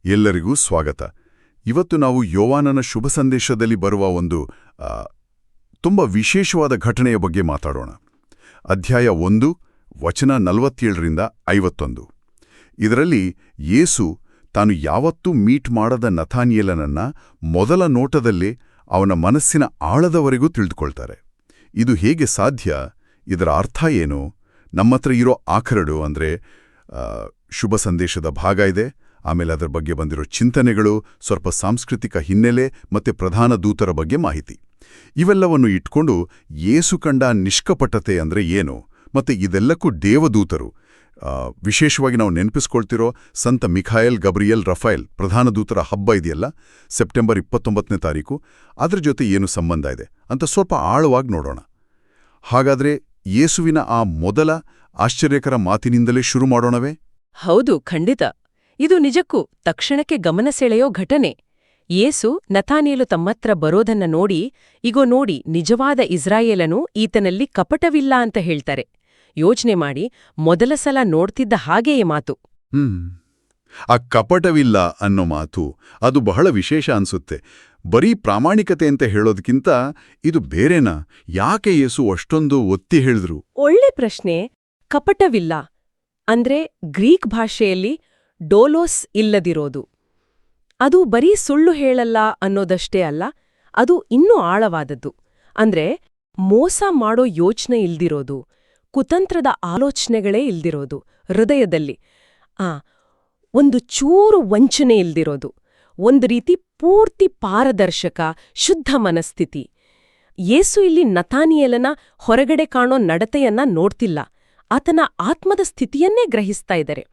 ಎಲ್ಲರಿಗೂ ಸ್ವಾಗತ. ಇವತ್ತು ನಾವು ಯೋವಾನನ ಶುಭ ಸಂದೇಶದಲ್ಲಿ ಬರುವ ಒಂದು ತುಂಬ ವಿಶೇಷವಾದ ಘಟನೆಯ ಬಗ್ಗೆ ಮಾತಾಡೋಣ. ಅಧ್ಯಾಯ 1, ವಚನ 47-51. ಇದರಲ್ಲಿ ಯೇಸು ತಾನು ಯಾವತ್ತೂ ಮೀಟ್ ಮಾಡದ ನಥಾನಿಯೇಲನನ್ನ ಮೊದಲ ನೋಟದಲ್ಲೇ ಅವನ ಮನಸ್ಸಿನ ಆಳದವರೆಗೂ ತಿಳಿದುಕೊಳ್ತಾರೆ. ಇದು ಹೇಗೆ ಸಾಧ್ಯ? ಇದರ ಅರ್ಥ ಏನು? ನಮ್ಮತ್ರ ಇರೋ ಆಖರಡು ಅಂದರೆ ಶುಭ ಸಂದೇಶದ ಭಾಗ ಇದೆ, ಆಮೇಲೆ ಅದರ ಬಗ್ಗೆ ಬಂದಿರೋ ಚಿಂತನೆಗಳು, ಸ್ವಲ್ಪ ಸಾಂಸ್ಕೃತಿಕ ಹಿನ್ನೆಲೆ ಮತ್ತೆ ಪ್ರಧಾನ ದೂತರ ಬಗ್ಗೆ ಮಾಹಿತಿ. ಇವೆಲ್ಲವನ್ನು ಇಟ್ಕೊಂಡು ಯೇಸು ಕಂಡ ನಿಷ್ಕಪಟತೆ ಅಂದರೆ ಏನು, ಮತ್ತೆ ಇದೆಲ್ಲಕ್ಕೂ ದೇವದೂತರು, ವಿಶೇಷವಾಗಿ ನಾವು ನೆನಪಿಸ್ಕೊಳ್ತಿರೋ ಸಂತ ಮಿಖಾಯಲ್, ಗಬ್ರಿಯಲ್, ರಫಾಯಲ್ ಪ್ರಧಾನ ದೂತರ ಹಬ್ಬ ಇದೆಯಲ್ಲ, ಸೆಪ್ಟೆಂಬರ್ 29ನೇ ತಾರೀಕು, ಅದ್ರ ಜೊತೆ ಏನು ಸಂಬಂಧ ಇದೆ ಅಂತ ಸ್ವಲ್ಪ ಆಳವಾಗಿ ನೋಡೋಣ. ಹಾಗಾದ್ರೆ ಯೇಸುವಿನ ಆ ಮೊದಲ ಆಶ್ಚರ್ಯಕರ ಮಾತಿನಿಂದಲೇ ಶುರು ಮಾಡೋಣವೇ? ಹೌದು, ಖಂಡಿತ. ಇದು ನಿಜಕ್ಕೂ ತಕ್ಷಣಕ್ಕೆ ಗಮನ ಸೆಳೆಯೋ ಘಟನೆ. ಯೇಸು ನಥಾನಿಯೇಲು ತಮ್ಮತ್ರ ಬರೋದನ್ನ ನೋಡಿ, ಇಗೋ ನೋಡಿ, ನಿಜವಾದ ಇಸ್ರಾಯೇಲನು ಈತನಲ್ಲಿ ಕಪಟವಿಲ್ಲ ಅಂತ ಹೇಳ್ತಾರೆ. ಯೋಚನೆ ಮಾಡಿ, ಮೊದಲ ಸಲ ನೋಡ್ತಿದ್ದ ಹಾಗೆಯೇ ಮಾತು. ಆ ಕಪಟವಿಲ್ಲ ಅನ್ನೋ ಮಾತು ಅದು ಬಹಳ ವಿಶೇಷ ಅನ್ಸುತ್ತೆ. ಬರೀ ಪ್ರಾಮಾಣಿಕತೆ ಅಂತ ಹೇಳೋದಕ್ಕಿಂತ ಇದು ಬೇರೆನಾ? ಯಾಕೆ ಯೇಸು ಅಷ್ಟೊಂದು ಒತ್ತಿ ಹೇಳಿದ್ರು? ಒಳ್ಳೆ ಪ್ರಶ್ನೆ. ಕಪಟವಿಲ್ಲ ಅಂದ್ರೆ ಗ್ರೀಕ್ ಭಾಷೆಯಲ್ಲಿ ಡೋಲೋಸ್ ಇಲ್ಲದಿರೋದು. ಅದು ಬರೀ ಸುಳ್ಳು ಹೇಳಲ್ಲ ಅನ್ನೋದಷ್ಟೇ ಅಲ್ಲ, ಅದು ಇನ್ನೂ ಆಳವಾದದ್ದು. ಅಂದ್ರೆ ಮೋಸ ಮಾಡೋ ಯೋಚನೆ ಇಲ್ದಿರೋದು, ಕುತಂತ್ರದ ಆಲೋಚನೆಗಳೇ ಇಲ್ದಿರೋದು, ಹೃದಯದಲ್ಲಿ ಒಂದು ಚೂರು ವಂಚನೆ ಇಲ್ದಿರೋದು, ಒಂದು ರೀತಿ ಪೂರ್ತಿ ಪಾರದರ್ಶಕ, ಶುದ್ಧ ಮನಸ್ಥಿತಿ. ಯೇಸು ಇಲ್ಲಿ ನಥಾನಿಯೇಲನ ಹೊರಗಡೆ ಕಾಣೋ ನಡತೆಯನ್ನ ನೋಡ್ತಿಲ್ಲ, ಆತನ ಆತ್ಮದ ಸ್ಥಿತಿಯನ್ನೇ ಗ್ರಹಿಸ್ತಾ ಇದ್ದಾರೆ.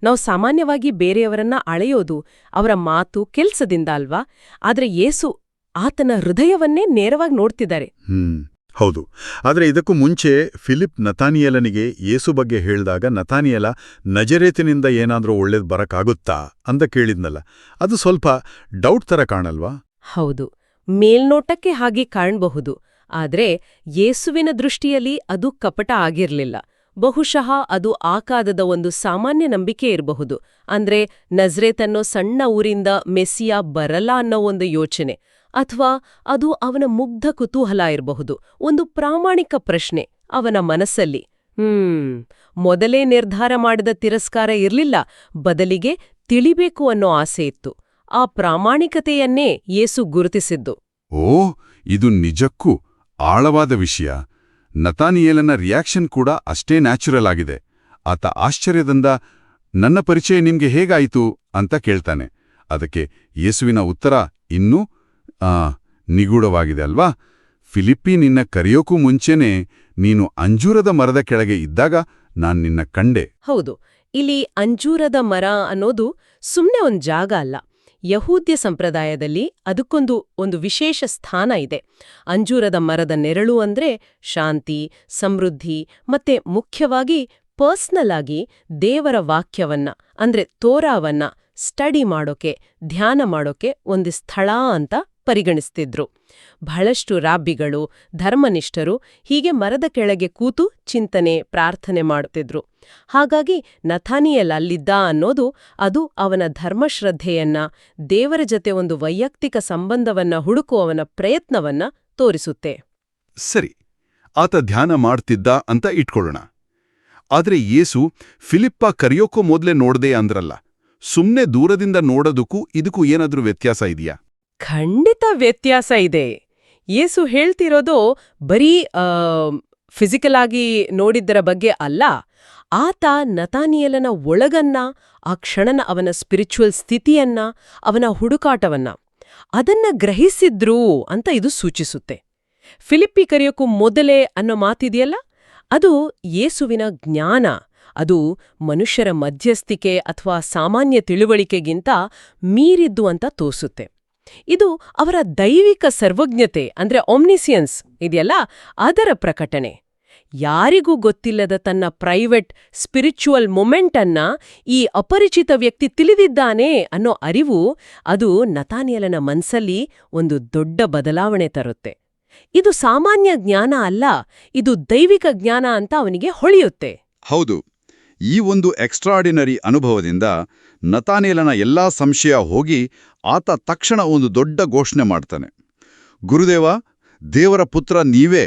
ನಾವು ಸಾಮಾನ್ಯವಾಗಿ ಬೇರೆಯವರನ್ನ ಅಳೆಯೋದು ಅವರ ಮಾತು, ಕೆಲ್ಸದಿಂದ ಅಲ್ವಾ? ಆದ್ರೆ ಯೇಸು ಆತನ ಹೃದಯವನ್ನೇ ನೇರವಾಗಿ ನೋಡ್ತಿದ್ದಾರೆ. ಹೌದು. ಆದರೆ ಇದಕ್ಕೂ ಮುಂಚೆ ಫಿಲಿಪ್ ನಥಾನಿಯೇಲನಿಗೆ ಯೇಸು ಬಗ್ಗೆ ಹೇಳಿದಾಗ ನಥಾನಿಯೇಲ ನಜರೇತಿನಿಂದ ಏನಾದ್ರೂ ಒಳ್ಳೇದು ಬರಕ್ಕಾಗುತ್ತಾ ಅಂತ ಕೇಳಿದ್ನಲ್ಲ, ಅದು ಸ್ವಲ್ಪ ಡೌಟ್ ತರ ಕಾಣಲ್ವಾ? ಹೌದು, ಮೇಲ್ನೋಟಕ್ಕೆ ಹಾಗೆ ಕಾಣಬಹುದು. ಆದ್ರೆ ಯೇಸುವಿನ ದೃಷ್ಟಿಯಲ್ಲಿ ಅದು ಕಪಟ ಆಗಿರ್ಲಿಲ್ಲ. ಬಹುಶಃ ಅದು ಆಕಾದದ ಒಂದು ಸಾಮಾನ್ಯ ನಂಬಿಕೆ ಇರಬಹುದು. ಅಂದ್ರೆ ನಜ್ರೇತನ್ನೋ ಸಣ್ಣ ಊರಿಂದ ಮೆಸ್ಸಿಯ ಬರಲ್ಲ ಅನ್ನೋ ಒಂದು ಯೋಚನೆ, ಅಥವಾ ಅದು ಅವನ ಮುಗ್ಧ ಕುತೂಹಲ ಇರಬಹುದು, ಒಂದು ಪ್ರಾಮಾಣಿಕ ಪ್ರಶ್ನೆ ಅವನ ಮನಸ್ಸಲ್ಲಿ. ಮೊದಲೇ ನಿರ್ಧಾರ ಮಾಡಿದ ತಿರಸ್ಕಾರ ಇರ್ಲಿಲ್ಲ, ಬದಲಿಗೆ ತಿಳಿಬೇಕು ಅನ್ನೋ ಆಸೆ ಇತ್ತು. ಆ ಪ್ರಾಮಾಣಿಕತೆಯನ್ನೇ ಯೇಸು ಗುರುತಿಸಿದ್ದು. ಇದು ನಿಜಕ್ಕೂ ಆಳವಾದ ವಿಷಯ. ನಥಾನಿಯೇಲನ ರಿಯಾಕ್ಷನ್ ಕೂಡ ಅಷ್ಟೇ ನ್ಯಾಚುರಲ್ ಆಗಿದೆ. ಆತ ಆಶ್ಚರ್ಯದಿಂದ ನನ್ನ ಪರಿಚಯ ನಿಮ್ಗೆ ಹೇಗಾಯಿತು ಅಂತ ಕೇಳ್ತಾನೆ. ಅದಕ್ಕೆ ಯೇಸುವಿನ ಉತ್ತರ ಇನ್ನೂ ನಿಗೂಢವಾಗಿದೆ ಅಲ್ವಾ? ಫಿಲಿಪ್ಪಿ, ನಿನ್ನ ಕರೆಯೋಕೂ ಮುಂಚೆನೇ ನೀನು ಅಂಜೂರದ ಮರದ ಕೆಳಗೆ ಇದ್ದಾಗ ನಾನ್ ನಿನ್ನ ಕಂಡೆ. ಹೌದು, ಇಲ್ಲಿ ಅಂಜೂರದ ಮರ ಅನ್ನೋದು ಸುಮ್ನೆ ಒಂದ್ ಜಾಗ ಅಲ್ಲ. ಯಹೂದ್ಯ ಸಂಪ್ರದಾಯದಲ್ಲಿ ಅದಕ್ಕೊಂದು ವಿಶೇಷ ಸ್ಥಾನ ಇದೆ. ಅಂಜೂರದ ಮರದ ನೆರಳು ಅಂದ್ರೆ ಶಾಂತಿ, ಸಮೃದ್ಧಿ, ಮತ್ತೆ ಮುಖ್ಯವಾಗಿ ಪರ್ಸ್ನಲ್ ಆಗಿ ದೇವರ ವಾಕ್ಯವನ್ನ ಅಂದ್ರೆ ತೋರಾವನ್ನ ಸ್ಟಡಿ ಮಾಡೋಕೆ, ಧ್ಯಾನ ಮಾಡೋಕೆ ಒಂದು ಸ್ಥಳ ಅಂತ ಪರಿಗಣಿಸ್ತಿದ್ರು. ಬಹಳಷ್ಟು ರಾಬ್ಬಿಗಳು, ಧರ್ಮನಿಷ್ಠರು ಹೀಗೆ ಮರದ ಕೆಳಗೆ ಕೂತು ಚಿಂತನೆ, ಪ್ರಾರ್ಥನೆ ಮಾಡುತ್ತಿದ್ರು. ಹಾಗಾಗಿ ನಥಾನಿಯೇಲ ಅಲ್ಲಿದ್ದ ಅನ್ನೋದು ಅದು ಅವನ ಧರ್ಮಶ್ರದ್ಧೆಯನ್ನ, ದೇವರ ಜೊತೆ ಒಂದು ವೈಯಕ್ತಿಕ ಸಂಬಂಧವನ್ನ ಹುಡುಕುವವನ ಪ್ರಯತ್ನವನ್ನ ತೋರಿಸುತ್ತೆ. ಸರಿ, ಆತ ಧ್ಯಾನ ಮಾಡ್ತಿದ್ದ ಅಂತ ಇಟ್ಕೊಳ್ಳೋಣ. ಆದ್ರೆ ಯೇಸು ಫಿಲಿಪ್ಪ ಕರೆಯೋಕೋ ಮೊದಲೇ ನೋಡ್ದೆ ಅಂದ್ರಲ್ಲ, ಸುಮ್ನೆ ದೂರದಿಂದ ನೋಡೋದಕ್ಕೂ ಇದಕ್ಕೂ ಏನಾದ್ರೂ ವ್ಯತ್ಯಾಸ ಇದೆಯಾ? ಖಂಡಿತ ವ್ಯತ್ಯಾಸ ಇದೆ. ಯೇಸು ಹೇಳ್ತಿರೋದು ಬರೀ ಫಿಸಿಕಲ್ ಆಗಿ ನೋಡಿದ್ದರ ಬಗ್ಗೆ ಅಲ್ಲ. ಆತ ನಥಾನಿಯೇಲನ ಒಳಗನ್ನ, ಆ ಕ್ಷಣನ ಅವನ ಸ್ಪಿರಿಚುವಲ್ ಸ್ಥಿತಿಯನ್ನ, ಅವನ ಹುಡುಕಾಟವನ್ನ ಅದನ್ನ ಗ್ರಹಿಸಿದ್ರು ಅಂತ ಇದು ಸೂಚಿಸುತ್ತೆ. ಫಿಲಿಪ್ಪಿ ಕರೆಯೋಕ್ಕೂ ಮೊದಲೇ ಅನ್ನೋ ಮಾತಿದೆಯಲ್ಲ, ಅದು ಯೇಸುವಿನ ಜ್ಞಾನ. ಅದು ಮನುಷ್ಯರ ಮಧ್ಯಸ್ಥಿಕೆ ಅಥವಾ ಸಾಮಾನ್ಯ ತಿಳುವಳಿಕೆಗಿಂತ ಮೀರಿದ್ದು ಅಂತ ತೋರಿಸುತ್ತೆ. ಇದು ಅವರ ದೈವಿಕ ಸರ್ವಜ್ಞತೆ ಅಂದ್ರೆ ಒಮ್ನಿಸಿಯನ್ಸ್ ಇದೆಯಲ್ಲ, ಅದರ ಪ್ರಕಟಣೆ. ಯಾರಿಗೂ ಗೊತ್ತಿಲ್ಲದ ತನ್ನ ಪ್ರೈವೇಟ್ ಸ್ಪಿರಿಚುವಲ್ ಮೊಮೆಂಟ್ ಅನ್ನ ಈ ಅಪರಿಚಿತ ವ್ಯಕ್ತಿ ತಿಳಿದಿದ್ದಾನೆ ಅನ್ನೋ ಅರಿವು, ಅದು ನಥಾನಿಯೇಲನ ಮನ್ಸಲ್ಲಿ ಒಂದು ದೊಡ್ಡ ಬದಲಾವಣೆ ತರುತ್ತೆ. ಇದು ಸಾಮಾನ್ಯ ಜ್ಞಾನ ಅಲ್ಲ, ಇದು ದೈವಿಕ ಜ್ಞಾನ ಅಂತ ಅವನಿಗೆ ಹೊಳೆಯುತ್ತೆ. ಹೌದು, ಈ ಒಂದು ಎಕ್ಸ್ಟ್ರಾರ್ಡಿನರಿ ಅನುಭವದಿಂದ ನತಾನೇಲನ ಎಲ್ಲಾ ಸಂಶಯ ಹೋಗಿ ಆತ ತಕ್ಷಣ ಒಂದು ದೊಡ್ಡ ಘೋಷಣೆ ಮಾಡ್ತಾನೆ. ಗುರುದೇವ, ದೇವರ ಪುತ್ರ ನೀವೇ,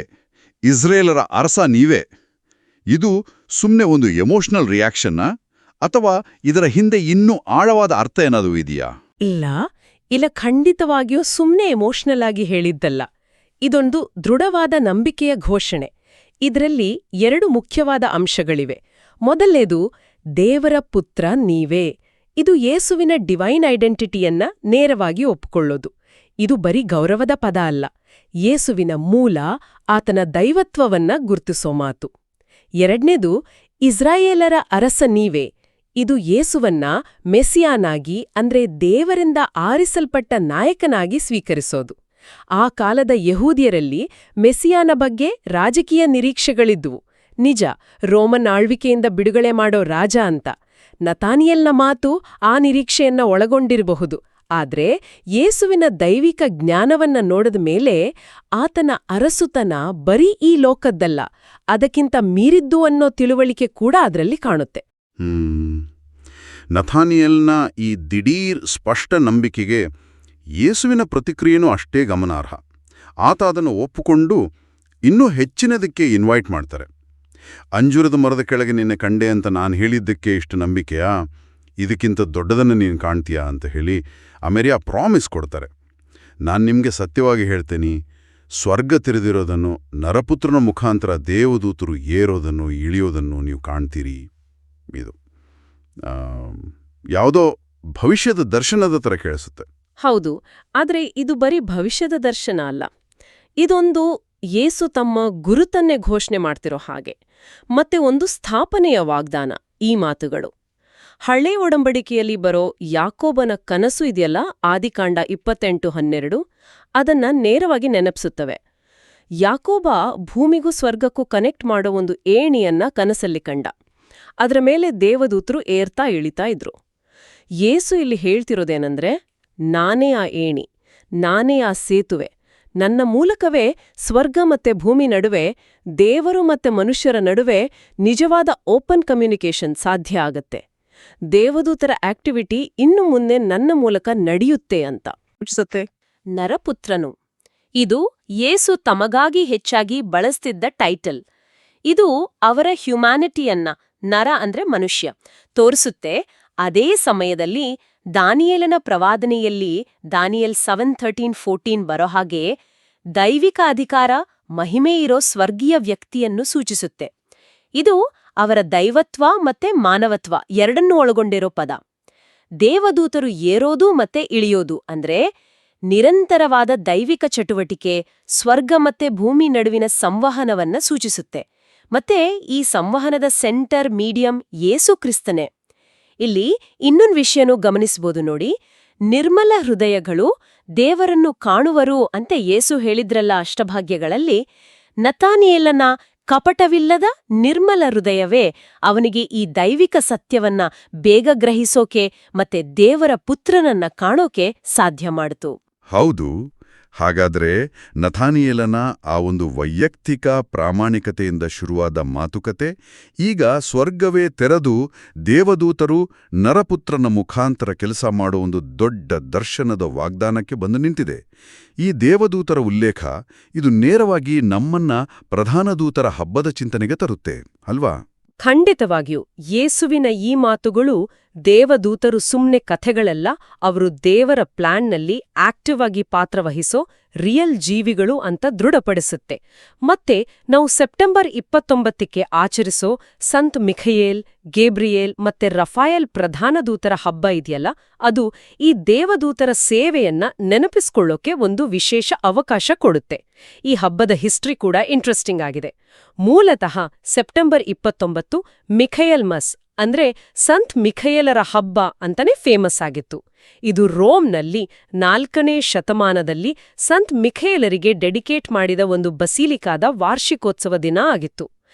ಇಸ್ರೇಲರ ಅರಸ ನೀವೇ. ಇದು ಸುಮ್ಮನೆ ಒಂದು ಎಮೋಷನಲ್ ರಿಯಾಕ್ಷನ್ನ ಅಥವಾ ಇದರ ಹಿಂದೆ ಇನ್ನೂ ಆಳವಾದ ಅರ್ಥ ಏನಾದರೂ ಇದೆಯಾ? ಇಲ್ಲ ಖಂಡಿತವಾಗಿಯೂ ಸುಮ್ಮನೆ ಎಮೋಷನಲ್ ಆಗಿ ಹೇಳಿದ್ದಲ್ಲ. ಇದೊಂದು ದೃಢವಾದ ನಂಬಿಕೆಯ ಘೋಷಣೆ. ಇದರಲ್ಲಿ 2 ಮುಖ್ಯವಾದ ಅಂಶಗಳಿವೆ. ಮೊದಲನೇದು, ದೇವರ ಪುತ್ರ ನೀವೇ. ಇದು ಯೇಸುವಿನ ಡಿವೈನ್ ಐಡೆಂಟಿಟಿಯನ್ನ ನೇರವಾಗಿ ಒಪ್ಪಿಕೊಳ್ಳೋದು. ಇದು ಬರೀ ಗೌರವದ ಪದ ಅಲ್ಲ, ಯೇಸುವಿನ ಮೂಲ, ಆತನ ದೈವತ್ವವನ್ನ ಗುರ್ತಿಸೋ ಮಾತು. ಎರಡನೇದು, ಇಸ್ರಾಯೇಲರ ಅರಸ ನೀವೇ. ಇದು ಯೇಸುವನ್ನ ಮೆಸಿಯಾನಾಗಿ ಅಂದ್ರೆ ದೇವರಿಂದ ಆರಿಸಲ್ಪಟ್ಟ ನಾಯಕನಾಗಿ ಸ್ವೀಕರಿಸೋದು. ಆ ಕಾಲದ ಯಹೂದ್ಯರಲ್ಲಿ ಮೆಸಿಯಾನ ಬಗ್ಗೆ ರಾಜಕೀಯ ನಿರೀಕ್ಷೆಗಳಿದ್ವು. ನಿಜ, ರೋಮನ್ ಆಳ್ವಿಕೆಯಿಂದ ಬಿಡುಗಡೆ ಮಾಡೋ ರಾಜ ಅಂತ. ನತಾನಿಯಲ್ನ ಮಾತು ಆ ನಿರೀಕ್ಷೆಯನ್ನ ಒಳಗೊಂಡಿರಬಹುದು. ಆದ್ರೆ ಯೇಸುವಿನ ದೈವಿಕ ಜ್ಞಾನವನ್ನ ನೋಡಿದ ಮೇಲೆ ಆತನ ಅರಸುತನ ಬರೀ ಈ ಲೋಕದ್ದಲ್ಲ, ಅದಕ್ಕಿಂತ ಮೀರಿದ್ದು ಅನ್ನೋ ತಿಳುವಳಿಕೆ ಕೂಡ ಅದರಲ್ಲಿ ಕಾಣುತ್ತೆ. ನಥಾನಿಯಲ್ನ ಈ ದಿಢೀರ್ ಸ್ಪಷ್ಟ ನಂಬಿಕೆಗೆ ಯೇಸುವಿನ ಪ್ರತಿಕ್ರಿಯೆನೂ ಅಷ್ಟೇ ಗಮನಾರ್ಹ. ಆತ ಅದನ್ನು ಒಪ್ಪಿಕೊಂಡು ಇನ್ನೂ ಹೆಚ್ಚಿನದಕ್ಕೆ ಇನ್ವೈಟ್ ಮಾಡ್ತಾರೆ. ಅಂಜೂರದ ಮರದ ಕೆಳಗೆ ನಿನ್ನೆ ಕಂಡೆ ಅಂತ ನಾನು ಹೇಳಿದ್ದಕ್ಕೆ ಇಷ್ಟು ನಂಬಿಕೆಯಾ? ಇದಕ್ಕಿಂತ ದೊಡ್ಡದನ್ನು ನೀನು ಕಾಣ್ತೀಯಾ ಅಂತ ಹೇಳಿ ಅಮೇರಿಯಾ ಪ್ರಾಮಿಸ್ ಕೊಡ್ತಾರೆ. ನಾನು ನಿಮಗೆ ಸತ್ಯವಾಗಿ ಹೇಳ್ತೇನೆ, ಸ್ವರ್ಗ ತೆರೆದಿರೋದನ್ನು, ನರಪುತ್ರನ ಮುಖಾಂತರ ದೇವದೂತರು ಏರೋದನ್ನು ಇಳಿಯೋದನ್ನು ನೀವು ಕಾಣ್ತೀರಿ. ಇದು ಯಾವುದೋ ಭವಿಷ್ಯದ ದರ್ಶನದ ಥರ ಕೇಳಿಸುತ್ತೆ. ಹೌದು, ಆದ್ರೆ ಇದು ಬರೀ ಭವಿಷ್ಯದ ದರ್ಶನ ಅಲ್ಲ. ಇದೊಂದು ಯೇಸು ತಮ್ಮ ಗುರುತನ್ನೇ ಘೋಷಣೆ ಮಾಡ್ತಿರೋ ಹಾಗೆ, ಮತ್ತೆ ಒಂದು ಸ್ಥಾಪನೆಯ ವಾಗ್ದಾನ. ಈ ಮಾತುಗಳು ಹಳೆ ಒಡಂಬಡಿಕೆಯಲ್ಲಿ ಬರೋ ಯಾಕೋಬನ ಕನಸು ಇದೆಯಲ್ಲ, ಆದಿಕಾಂಡ 28:12, ಅದನ್ನ ನೇರವಾಗಿ ನೆನಪಿಸುತ್ತವೆ. ಯಾಕೋಬ ಭೂಮಿಗೂ ಸ್ವರ್ಗಕ್ಕೂ ಕನೆಕ್ಟ್ ಮಾಡೋ ಒಂದು ಏಣಿಯನ್ನ ಕನಸಲ್ಲಿ ಕಂಡ. ಅದರ ಮೇಲೆ ದೇವದೂತರು ಏರ್ತಾ ಇಳಿತಾ ಇದ್ರು. ಯೇಸು ಇಲ್ಲಿ ಹೇಳ್ತಿರೋದೇನಂದ್ರೆ, ನಾನೇ ಆ ಏಣಿ, ನಾನೇ ಆ ಸೇತುವೆ. ನನ್ನ ಮೂಲಕವೇ ಸ್ವರ್ಗ ಮತ್ತೆ ಭೂಮಿ ನಡುವೆ, ದೇವರು ಮತ್ತೆ ಮನುಷ್ಯರ ನಡುವೆ ನಿಜವಾದ ಓಪನ್ ಕಮ್ಯುನಿಕೇಷನ್ ಸಾಧ್ಯ ಆಗತ್ತೆ. ದೇವದೂತರ ಆಕ್ಟಿವಿಟಿ ಇನ್ನು ಮುಂದೆ ನನ್ನ ಮೂಲಕ ನಡೆಯುತ್ತೆ ಅಂತ ಸೂಚಿಸುತ್ತೆ. ನರಪುತ್ರನು, ಇದು ಯೇಸು ತಮಗಾಗಿ ಹೆಚ್ಚಾಗಿ ಬಳಸ್ತಿದ್ದ ಟೈಟಲ್. ಇದು ಅವರ ಹ್ಯುಮ್ಯಾನಿಟಿಯನ್ನ, ನರ ಅಂದ್ರೆ ಮನುಷ್ಯ, ತೋರಿಸುತ್ತೆ. ಅದೇ ಸಮಯದಲ್ಲಿ ದಾನಿಯೇಲನ ಪ್ರವಾದನೆಯಲ್ಲಿ ದಾನಿಯೇಲ್ 7:13-14 ಬರೋ ಹಾಗೆ ದೈವಿಕ ಅಧಿಕಾರ, ಮಹಿಮೆ ಇರೋ ಸ್ವರ್ಗೀಯ ವ್ಯಕ್ತಿಯನ್ನು ಸೂಚಿಸುತ್ತೆ. ಇದು ಅವರ ದೈವತ್ವ ಮತ್ತೆ ಮಾನವತ್ವ ಎರಡನ್ನೂ ಒಳಗೊಂಡಿರೋ ಪದ. ದೇವದೂತರು ಏರೋದು ಮತ್ತೆ ಇಳಿಯೋದು ಅಂದ್ರೆ ನಿರಂತರವಾದ ದೈವಿಕ ಚಟುವಟಿಕೆ, ಸ್ವರ್ಗ ಮತ್ತೆ ಭೂಮಿ ನಡುವಿನ ಸಂವಹನವನ್ನ ಸೂಚಿಸುತ್ತೆ. ಮತ್ತೆ ಈ ಸಂವಹನದ ಸೆಂಟರ್, ಮೀಡಿಯಂ ಯೇಸು ಕ್ರಿಸ್ತನೇ. ಇಲ್ಲಿ ಇನ್ನೊಂದು ವಿಷಯನೂ ಗಮನಿಸಬಹುದು ನೋಡಿ. ನಿರ್ಮಲ ಹೃದಯಗಳು ದೇವರನ್ನು ಕಾಣುವರು ಅಂತ ಯೇಸು ಹೇಳಿದ್ರಲ್ಲ ಅಷ್ಟಭಾಗ್ಯಗಳಲ್ಲಿ, ನತಾನಿಯೇಲನ ಕಪಟವಿಲ್ಲದ ನಿರ್ಮಲ ಹೃದಯವೇ ಅವನಿಗೆ ಈ ದೈವಿಕ ಸತ್ಯವನ್ನ ಬೇಗ ಗ್ರಹಿಸೋಕೆ ಮತ್ತೆ ದೇವರ ಪುತ್ರನನ್ನ ಕಾಣೋಕೆ ಸಾಧ್ಯ ಮಾಡಿತು. ಹೌದು. ಹಾಗಾದ್ರೆ ನಥಾನಿಯೇಲನ ಆ ಒಂದು ವೈಯಕ್ತಿಕ ಪ್ರಾಮಾಣಿಕತೆಯಿಂದ ಶುರುವಾದ ಮಾತುಕತೆ ಈಗ ಸ್ವರ್ಗವೇ ತೆರೆದು ದೇವದೂತರು ನರಪುತ್ರನ ಮುಖಾಂತರ ಕೆಲಸ ಮಾಡೋ ಒಂದು ದೊಡ್ಡ ದರ್ಶನದ ವಾಗ್ದಾನಕ್ಕೆ ಬಂದು ನಿಂತಿದೆ. ಈ ದೇವದೂತರ ಉಲ್ಲೇಖ ಇದು ನೇರವಾಗಿ ನಮ್ಮನ್ನ ಪ್ರಧಾನ ದೂತರ ಹಬ್ಬದ ಚಿಂತನೆಗೆ ತರುತ್ತೆ ಅಲ್ವಾ? ಖಂಡಿತವಾಗಿಯೂ ಯೇಸುವಿನ ಈ ಮಾತುಗಳು ದೇವದೂತರು ಸುಮ್ನೆ ಕಥೆಗಳಲ್ಲ, ಅವರು ದೇವರ ಪ್ಲಾನ್ನಲ್ಲಿ ಆಕ್ಟಿವ್ ಆಗಿ ಪಾತ್ರವಹಿಸೋ ರಿಯಲ್ ಜೀವಿಗಳು ಅಂತ ದೃಢಪಡಿಸುತ್ತೆ. ಮತ್ತೆ ನಾವು ಸೆಪ್ಟೆಂಬರ್ 29ಕ್ಕೆ ಆಚರಿಸೋ ಸಂತ್ ಮಿಖಯೇಲ್, ಗೇಬ್ರಿಯೇಲ್ ಮತ್ತೆ ರಫಾಯಲ್ ಪ್ರಧಾನ ದೂತರ ಹಬ್ಬ ಇದೆಯಲ್ಲ, ಅದು ಈ ದೇವದೂತರ ಸೇವೆಯನ್ನ ನೆನಪಿಸ್ಕೊಳ್ಳೋಕೆ ಒಂದು ವಿಶೇಷ ಅವಕಾಶ ಕೊಡುತ್ತೆ. ಈ ಹಬ್ಬದ ಹಿಸ್ಟ್ರಿ ಕೂಡ ಇಂಟ್ರೆಸ್ಟಿಂಗ್ ಆಗಿದೆ. ಮೂಲತಃ ಸೆಪ್ಟೆಂಬರ್ 29 ಮಿಖಯಲ್ ಮಸ್ ಅಂದ್ರೆ ಸಂತ್ ಮಿಖಯೇಲರ ಹಬ್ಬ ಅಂತಾನೆ ಫೇಮಸ್ ಆಗಿತ್ತು. ಇದು ರೋಮ್ನಲ್ಲಿ 4ನೇ ಶತಮಾನದಲ್ಲಿ ಸಂತ್ ಮಿಖಯೇಲರಿಗೆ ಡೆಡಿಕೇಟ್ ಮಾಡಿದ ಒಂದು ಬಸೀಲಿಕಾದ ವಾರ್ಷಿಕೋತ್ಸವ ದಿನ ಆಗಿತ್ತು.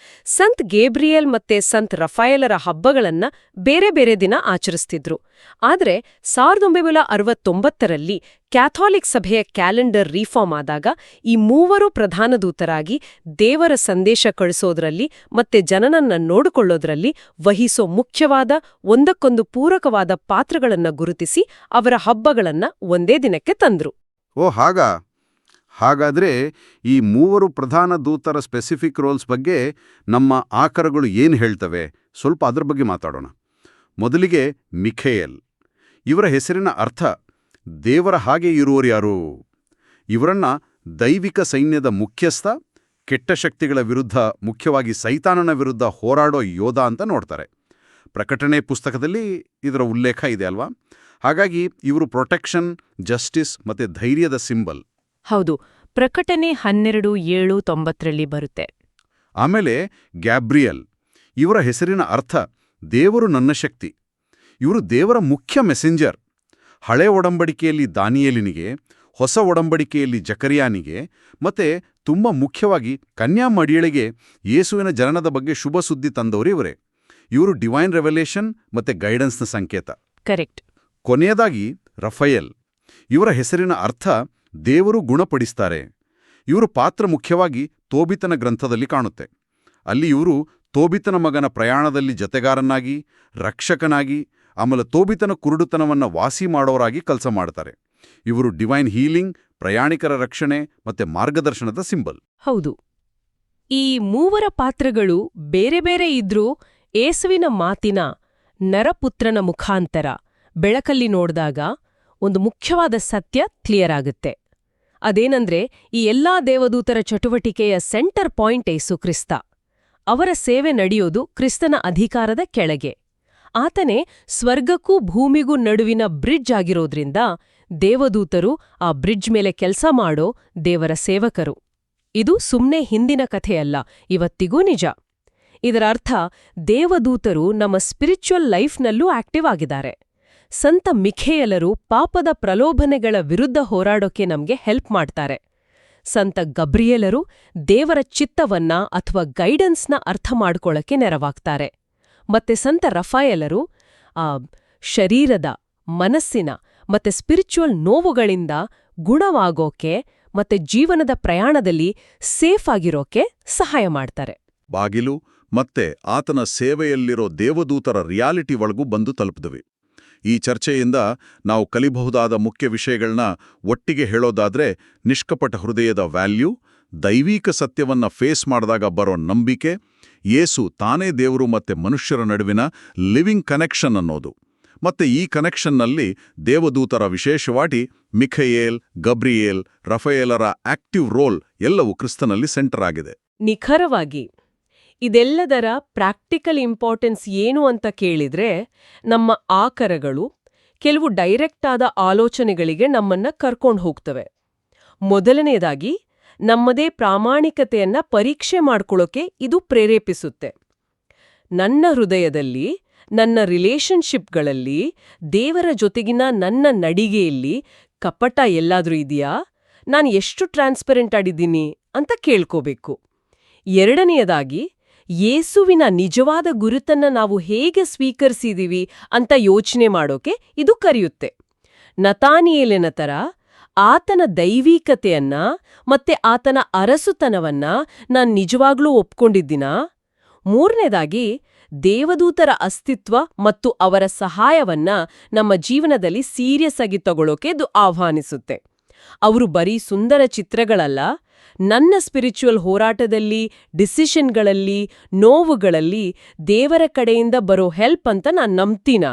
ಸಂತ್ ಗೇಬ್ರಿಯೇಲ್ ಮತ್ತೆ ಸಂತ್ ರಫಾಯೇಲರ ಹಬ್ಬಗಳನ್ನ ಬೇರೆ ಬೇರೆ ದಿನ ಆಚರಿಸ್ತಿದ್ರು. ಆದ್ರೆ 1969ರಲ್ಲಿ ಕ್ಯಾಥೋಲಿಕ್ ಸಭೆಯ ಕ್ಯಾಲೆಂಡರ್ ರೀಫಾರ್ಮ್ ಆದಾಗ ಈ ಮೂವರು ಪ್ರಧಾನ ದೂತರಾಗಿ ದೇವರ ಸಂದೇಶ ಕಳಿಸೋದ್ರಲ್ಲಿ ಮತ್ತೆ ಜನನನ್ನ ನೋಡಿಕೊಳ್ಳೋದ್ರಲ್ಲಿ ವಹಿಸೋ ಮುಖ್ಯವಾದ ಒಂದಕ್ಕೊಂದು ಪೂರಕವಾದ ಪಾತ್ರಗಳನ್ನ ಗುರುತಿಸಿ ಅವರ ಹಬ್ಬಗಳನ್ನ ಒಂದೇ ದಿನಕ್ಕೆ ತಂದ್ರು. ಓ ಹಾಗಾದ್ರೆ ಈ ಮೂವರು ಪ್ರಧಾನ ದೂತರ ಸ್ಪೆಸಿಫಿಕ್ ರೋಲ್ಸ್ ಬಗ್ಗೆ ನಮ್ಮ ಆಕರಗಳು ಏನು ಹೇಳ್ತವೆ, ಸ್ವಲ್ಪ ಅದ್ರ ಬಗ್ಗೆ ಮಾತಾಡೋಣ. ಮೊದಲಿಗೆ ಮಿಖೇಯಲ್. ಇವರ ಹೆಸರಿನ ಅರ್ಥ ದೇವರ ಹಾಗೆ ಇರುವವರು ಯಾರು? ಇವರನ್ನ ದೈವಿಕ ಸೈನ್ಯದ ಮುಖ್ಯಸ್ಥ, ಕೆಟ್ಟ ಶಕ್ತಿಗಳ ವಿರುದ್ಧ, ಮುಖ್ಯವಾಗಿ ಸೈತಾನನ ವಿರುದ್ಧ ಹೋರಾಡೋ ಯೋಧ ಅಂತ ನೋಡ್ತಾರೆ. ಪ್ರಕಟಣೆ ಪುಸ್ತಕದಲ್ಲಿ ಇದರ ಉಲ್ಲೇಖ ಇದೆ ಅಲ್ವಾ? ಹಾಗಾಗಿ ಇವರು ಪ್ರೊಟೆಕ್ಷನ್, ಜಸ್ಟಿಸ್ ಮತ್ತೆ ಧೈರ್ಯದ ಸಿಂಬಲ್. ಹೌದು, ಪ್ರಕಟಣೆ 12:7-9ರಲ್ಲಿ ಬರುತ್ತೆ. ಆಮೇಲೆ ಗ್ಯಾಬ್ರಿಯಲ್. ಇವರ ಹೆಸರಿನ ಅರ್ಥ ದೇವರು ನನ್ನ ಶಕ್ತಿ. ಇವರು ದೇವರ ಮುಖ್ಯ ಮೆಸೆಂಜರ್. ಹಳೆ ಒಡಂಬಡಿಕೆಯಲ್ಲಿ ದಾನಿಯೇಲನಿಗೆ, ಹೊಸ ಒಡಂಬಡಿಕೆಯಲ್ಲಿ ಜಕರಿಯಾನಿಗೆ, ಮತ್ತೆ ತುಂಬ ಮುಖ್ಯವಾಗಿ ಕನ್ಯಾ ಮಡಿಯಳಿಗೆ ಯೇಸುವಿನ ಜನನದ ಬಗ್ಗೆ ಶುಭ ಸುದ್ದಿ ತಂದವರು ಇವರೇ. ಇವರು ಡಿವೈನ್ ರೆವಲ್ಯೂಷನ್ ಮತ್ತೆ ಗೈಡೆನ್ಸ್ನ ಸಂಕೇತ. ಕರೆಕ್ಟ್. ಕೊನೆಯದಾಗಿ ರಫಾಯೇಲ್. ಇವರ ಹೆಸರಿನ ಅರ್ಥ ದೇವರು ಗುಣಪಡಿಸ್ತಾರೆ. ಇವರು ಪಾತ್ರ ಮುಖ್ಯವಾಗಿ ತೋಬಿತನ ಗ್ರಂಥದಲ್ಲಿ ಕಾಣುತ್ತೆ. ಅಲ್ಲಿ ಇವರು ತೋಬಿತನ ಮಗನ ಪ್ರಯಾಣದಲ್ಲಿ ಜತೆಗಾರನಾಗಿ, ರಕ್ಷಕನಾಗಿ, ಆಮೇಲೆ ತೋಬಿತನ ಕುರುಡುತನವನ್ನು ವಾಸಿ ಮಾಡೋರಾಗಿ ಕೆಲಸ ಮಾಡ್ತಾರೆ. ಇವರು ಡಿವೈನ್ ಹೀಲಿಂಗ್, ಪ್ರಯಾಣಿಕರ ರಕ್ಷಣೆ ಮತ್ತೆ ಮಾರ್ಗದರ್ಶನದ ಸಿಂಬಲ್. ಹೌದು, ಈ ಮೂವರ ಪಾತ್ರಗಳು ಬೇರೆ ಬೇರೆ ಇದ್ರೂ ಏಸುವಿನ ಮಾತಿನ ನರಪುತ್ರನ ಮುಖಾಂತರ ಬೆಳಕಲ್ಲಿ ನೋಡಿದಾಗ ಒಂದು ಮುಖ್ಯವಾದ ಸತ್ಯ ಕ್ಲಿಯರ್ ಆಗುತ್ತೆ. ಅದೇನಂದ್ರೆ, ಈ ಎಲ್ಲಾ ದೇವದೂತರ ಚಟುವಟಿಕೆಯ ಸೆಂಟರ್ ಪಾಯಿಂಟ್ ಏಸು ಕ್ರಿಸ್ತ. ಅವರ ಸೇವೆ ನಡೆಯೋದು ಕ್ರಿಸ್ತನ ಅಧಿಕಾರದ ಕೆಳಗೆ. ಆತನೇ ಸ್ವರ್ಗಕ್ಕೂ ಭೂಮಿಗೂ ನಡುವಿನ ಬ್ರಿಡ್ಜ್ ಆಗಿರೋದ್ರಿಂದ ದೇವದೂತರು ಆ ಬ್ರಿಡ್ಜ್ ಮೇಲೆ ಕೆಲಸ ಮಾಡೋ ದೇವರ ಸೇವಕರು. ಇದು ಸುಮ್ನೆ ಹಿಂದಿನ ಕಥೆಯಲ್ಲ, ಇವತ್ತಿಗೂ ನಿಜ. ಇದರ ಅರ್ಥ ದೇವದೂತರು ನಮ್ಮ ಸ್ಪಿರಿಚುವಲ್ ಲೈಫ್ನಲ್ಲೂ ಆಕ್ಟಿವ್ ಆಗಿದ್ದಾರೆ. ಸಂತ ಮಿಖೇಯಲರು ಪಾಪದ ಪ್ರಲೋಭನೆಗಳ ವಿರುದ್ಧ ಹೋರಾಡೋಕೆ ನಮ್ಗೆ ಹೆಲ್ಪ್ ಮಾಡ್ತಾರೆ. ಸಂತ ಗಬ್ರಿಯೇಲರು ದೇವರ ಚಿತ್ತವನ್ನ ಅಥವಾ ಗೈಡೆನ್ಸ್ನ ಅರ್ಥ ಮಾಡ್ಕೊಳ್ಳೋಕೆ ನೆರವಾಗ್ತಾರೆ. ಮತ್ತೆ ಸಂತ ರಫಾಯೇಲರು ಶರೀರದ, ಮನಸ್ಸಿನ ಮತ್ತೆ ಸ್ಪಿರಿಚುವಲ್ ನೋವುಗಳಿಂದ ಗುಣವಾಗೋಕೆ ಮತ್ತೆ ಜೀವನದ ಪ್ರಯಾಣದಲ್ಲಿ ಸೇಫ್ ಆಗಿರೋಕೆ ಸಹಾಯ ಮಾಡ್ತಾರೆ. ಬಾಗಿಲು ಮತ್ತೆ ಆತನ ಸೇವೆಯಲ್ಲಿರೋ ದೇವದೂತರ ರಿಯಾಲಿಟಿ ಒಳಗೂ ಬಂದು ತಲುಪಿದ್ವಿ. ಈ ಚರ್ಚೆಯಿಂದ ನಾವು ಕಲಿಬಹುದಾದ ಮುಖ್ಯ ವಿಷಯಗಳನ್ನ ಒಟ್ಟಿಗೆ ಹೇಳೋದಾದ್ರೆ, ನಿಷ್ಕಪಟ ಹೃದಯದ ವ್ಯಾಲ್ಯೂ, ದೈವಿಕ ಸತ್ಯವನ್ನ ಫೇಸ್ ಮಾಡಿದಾಗ ಬರೋ ನಂಬಿಕೆ, ಯೇಸು ತಾನೇ ದೇವರು ಮತ್ತೆ ಮನುಷ್ಯರ ನಡುವಿನ ಲಿವಿಂಗ್ ಕನೆಕ್ಷನ್ ಅನ್ನೋದು. ಮತ್ತೆ ಈ ಕನೆಕ್ಷನ್ನಲ್ಲಿ ದೇವದೂತರ, ವಿಶೇಷವಾಗಿ ಮಿಖಾಯೇಲ್, ಗಬ್ರಿಯೇಲ್, ರಫಾಯೇಲರ ಆಕ್ಟಿವ್ ರೋಲ್ ಎಲ್ಲವೂ ಕ್ರಿಸ್ತನಲ್ಲಿ ಸೆಂಟರ್ ಆಗಿದೆ. ನಿಖರವಾಗಿ ಇದೆಲ್ಲದರ ಪ್ರಾಕ್ಟಿಕಲ್ ಇಂಪಾರ್ಟೆನ್ಸ್ ಏನು ಅಂತ ಕೇಳಿದ್ರೆ, ನಮ್ಮ ಆಕರಗಳು ಕೆಲವು ಡೈರೆಕ್ಟ್ ಆದ ಆಲೋಚನೆಗಳಿಗೆ ನಮ್ಮನ್ನ ಕರ್ಕೊಂಡು ಹೋಗ್ತವೆ. ಮೊದಲನೇದಾಗಿ, ನಮ್ಮದೇ ಪ್ರಾಮಾಣಿಕತೆಯನ್ನ ಪರೀಕ್ಷೆ ಮಾಡ್ಕೊಳ್ಳೋಕೆ ಇದು ಪ್ರೇರೇಪಿಸುತ್ತೆ. ನನ್ನ ಹೃದಯದಲ್ಲಿ, ನನ್ನ ರಿಲೇಶನ್ಶಿಪ್ಗಳಲ್ಲಿ, ದೇವರ ಜೊತೆಗಿನ ನನ್ನ ನಡಿಗೆಯಲ್ಲಿ ಕಪಟ ಎಲ್ಲಾದ್ರೂ ಇದೆಯಾ? ನಾನು ಎಷ್ಟು ಟ್ರಾನ್ಸ್ಪರೆಂಟ್ ಆಗಿದ್ದೀನಿ ಅಂತ ಕೇಳ್ಕೋಬೇಕು. ಎರಡನೆಯದಾಗಿ, ಯೇಸುವಿನ ನಿಜವಾದ ಗುರುತನ್ನ ನಾವು ಹೇಗೆ ಸ್ವೀಕರಿಸಿದೀವಿ ಅಂತ ಯೋಚನೆ ಮಾಡೋಕೆ ಇದು ಕರೆಯುತ್ತೆ. ನತಾನಿಯೇಲನ ಥರ ಆತನ ದೈವಿಕತೆಯನ್ನ ಮತ್ತೆ ಆತನ ಅರಸುತನವನ್ನ ನಾನ್ ನಿಜವಾಗ್ಲೂ ಒಪ್ಕೊಂಡಿದ್ದೀನಾ? ಮೂರನೇದಾಗಿ, ದೇವದೂತರ ಅಸ್ತಿತ್ವ ಮತ್ತು ಅವರ ಸಹಾಯವನ್ನ ನಮ್ಮ ಜೀವನದಲ್ಲಿ ಸೀರಿಯಸ್ ಆಗಿ ತಗೊಳ್ಳೋಕೆ ಇದು ಆಹ್ವಾನಿಸುತ್ತೆ. ಅವರು ಬರೀ ಸುಂದರ ಚಿತ್ರಗಳಲ್ಲ, ನನ್ನ ಸ್ಪಿರಿಚುವಲ್ ಹೋರಾಟದಲ್ಲಿ, ಡಿಸಿಷನ್ಗಳಲ್ಲಿ, ನೋವುಗಳಲ್ಲಿ ದೇವರ ಕಡೆಯಿಂದ ಬರೋ ಹೆಲ್ಪ್ ಅಂತ ನಾನು ನಂಬ್ತೀನ.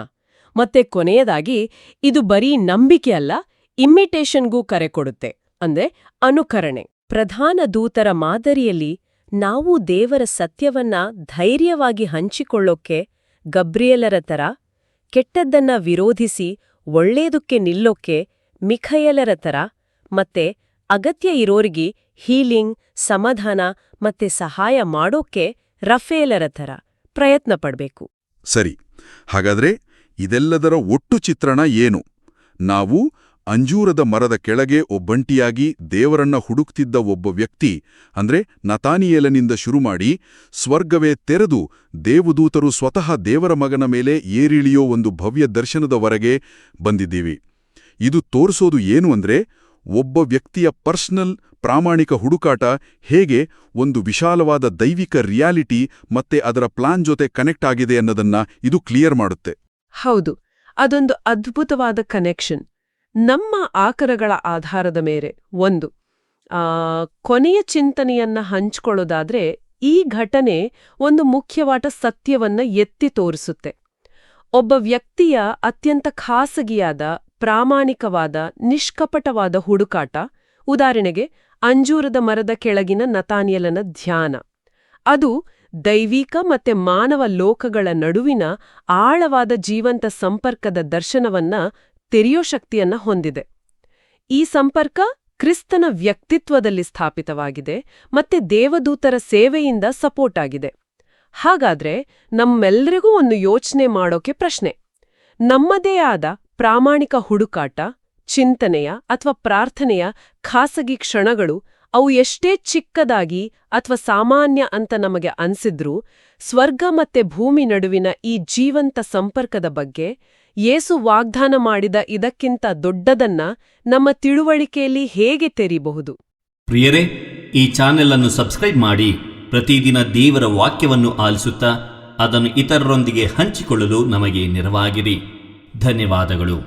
ಮತ್ತೆ ಕೊನೆಯದಾಗಿ, ಇದು ಬರೀ ನಂಬಿಕೆ ಅಲ್ಲ, ಇಮಿಟೇಷನ್ಗೂ ಕರೆ ಕೊಡುತ್ತೆ, ಅಂದ್ರೆ ಅನುಕರಣೆ. ಪ್ರಧಾನ ದೂತರ ಮಾದರಿಯಲ್ಲಿ ನಾವು ದೇವರ ಸತ್ಯವನ್ನ ಧೈರ್ಯವಾಗಿ ಹಂಚಿಕೊಳ್ಳೋಕೆ ಗಬ್ರಿಯೇಲರ ಥರ, ಕೆಟ್ಟದ್ದನ್ನ ವಿರೋಧಿಸಿ ಒಳ್ಳೇದಕ್ಕೆ ನಿಲ್ಲೋಕೆ ಮಿಖಾಯೇಲರ ಥರ, ಮತ್ತೆ ಅಗತ್ಯ ಇರೋರಿಗೆ ಹೀಲಿಂಗ್, ಸಮಾಧಾನ ಮತ್ತೆ ಸಹಾಯ ಮಾಡೋಕೆ ರಫಾಯೇಲರ ಥರ ಪ್ರಯತ್ನ ಪಡ್ಬೇಕು. ಸರಿ, ಹಾಗಾದ್ರೆ ಇದೆಲ್ಲದರ ಒಟ್ಟು ಚಿತ್ರಣ ಏನು? ನಾವು ಅಂಜೂರದ ಮರದ ಕೆಳಗೆ ಒಬ್ಬಂಟಿಯಾಗಿ ದೇವರನ್ನ ಹುಡುಕ್ತಿದ್ದ ಒಬ್ಬ ವ್ಯಕ್ತಿ ಅಂದ್ರೆ ನತಾನಿಯೇಲನಿಂದ ಶುರುಮಾಡಿ ಸ್ವರ್ಗವೇ ತೆರೆದು ದೇವದೂತರು ಸ್ವತಃ ದೇವರ ಮಗನ ಮೇಲೆ ಏರಿಳಿಯೋ ಒಂದು ಭವ್ಯ ದರ್ಶನದವರೆಗೆ ಬಂದಿದ್ದೀವಿ. ಇದು ತೋರಿಸೋದು ಏನು ಅಂದ್ರೆ ಒಬ್ಬ ವ್ಯಕ್ತಿಯ ಪರ್ಸನಲ್ ಪ್ರಾಮಾಣಿಕ ಹುಡುಕಾಟ ಹೇಗೆ ಒಂದು ವಿಶಾಲವಾದ ದೈವಿಕ ರಿಯಾಲಿಟಿ ಮತ್ತೆ ಅದರ ಪ್ಲಾನ್ ಜೊತೆ ಕನೆಕ್ಟ್ ಆಗಿದೆ ಅನ್ನೋದನ್ನ ಇದು ಕ್ಲಿಯರ್ ಮಾಡುತ್ತೆ. ಹೌದು, ಅದೊಂದು ಅದ್ಭುತವಾದ ಕನೆಕ್ಷನ್. ನಮ್ಮ ಆಕರಗಳ ಆಧಾರದ ಮೇಲೆ ಕೊನೆಯ ಚಿಂತನೆಯನ್ನ ಹಂಚ್ಕೊಳ್ಳೋದಾದ್ರೆ ಈ ಘಟನೆ ಒಂದು ಮುಖ್ಯವಾದ ಸತ್ಯವನ್ನ ಎತ್ತಿ ತೋರಿಸುತ್ತೆ. ಒಬ್ಬ ವ್ಯಕ್ತಿಯ ಅತ್ಯಂತ ಖಾಸಗಿಯಾದ, ಪ್ರಾಮಾಣಿಕವಾದ, ನಿಷ್ಕಪಟವಾದ ಹುಡುಕಾಟ, ಉದಾಹರಣೆಗೆ ಅಂಜೂರದ ಮರದ ಕೆಳಗಿನ ನತಾನಿಯೇಲನ ಧ್ಯಾನ, ಅದು ದೈವಿಕ ಮತ್ತೆ ಮಾನವ ಲೋಕಗಳ ನಡುವಿನ ಆಳವಾದ ಜೀವಂತ ಸಂಪರ್ಕದ ದರ್ಶನವನ್ನ ತೆರೆಯೋ ಶಕ್ತಿಯನ್ನ ಹೊಂದಿದೆ. ಈ ಸಂಪರ್ಕ ಕ್ರಿಸ್ತನ ವ್ಯಕ್ತಿತ್ವದಲ್ಲಿ ಸ್ಥಾಪಿತವಾಗಿದೆ ಮತ್ತೆ ದೇವದೂತರ ಸೇವೆಯಿಂದ ಸಪೋರ್ಟ್ ಆಗಿದೆ. ಹಾಗಾದ್ರೆ ನಮ್ಮೆಲ್ಲರಿಗೂ ಒಂದು ಯೋಚನೆ ಮಾಡೋಕೆ ಪ್ರಶ್ನೆ: ನಮ್ಮದೇ ಆದ ಪ್ರಾಮಾಣಿಕ ಹುಡುಕಾಟ, ಚಿಂತನೆಯ ಅಥವಾ ಪ್ರಾರ್ಥನೆಯ ಖಾಸಗಿ ಕ್ಷಣಗಳು, ಅವು ಎಷ್ಟೇ ಚಿಕ್ಕದಾಗಿ ಅಥವಾ ಸಾಮಾನ್ಯ ಅಂತ ನಮಗೆ ಅನ್ಸಿದ್ರೂ, ಸ್ವರ್ಗ ಮತ್ತೆ ಭೂಮಿ ನಡುವಿನ ಈ ಜೀವಂತ ಸಂಪರ್ಕದ ಬಗ್ಗೆ ಯೇಸು ವಾಗ್ದಾನ ಮಾಡಿದ ಇದಕ್ಕಿಂತ ದೊಡ್ಡದನ್ನ ನಮ್ಮ ತಿಳುವಳಿಕೆಯಲ್ಲಿ ಹೇಗೆ ತೆರೀಬಹುದು? ಪ್ರಿಯರೇ, ಈ ಚಾನೆಲ್ ಅನ್ನು ಸಬ್ಸ್ಕ್ರೈಬ್ ಮಾಡಿ ಪ್ರತಿದಿನ ದೇವರ ವಾಕ್ಯವನ್ನು ಆಲಿಸುತ್ತಾ ಅದನ್ನು ಇತರರೊಂದಿಗೆ ಹಂಚಿಕೊಳ್ಳಲು ನಮಗೆ ನೆರವಾಗಿರಿ. ಧನ್ಯವಾದಗಳು.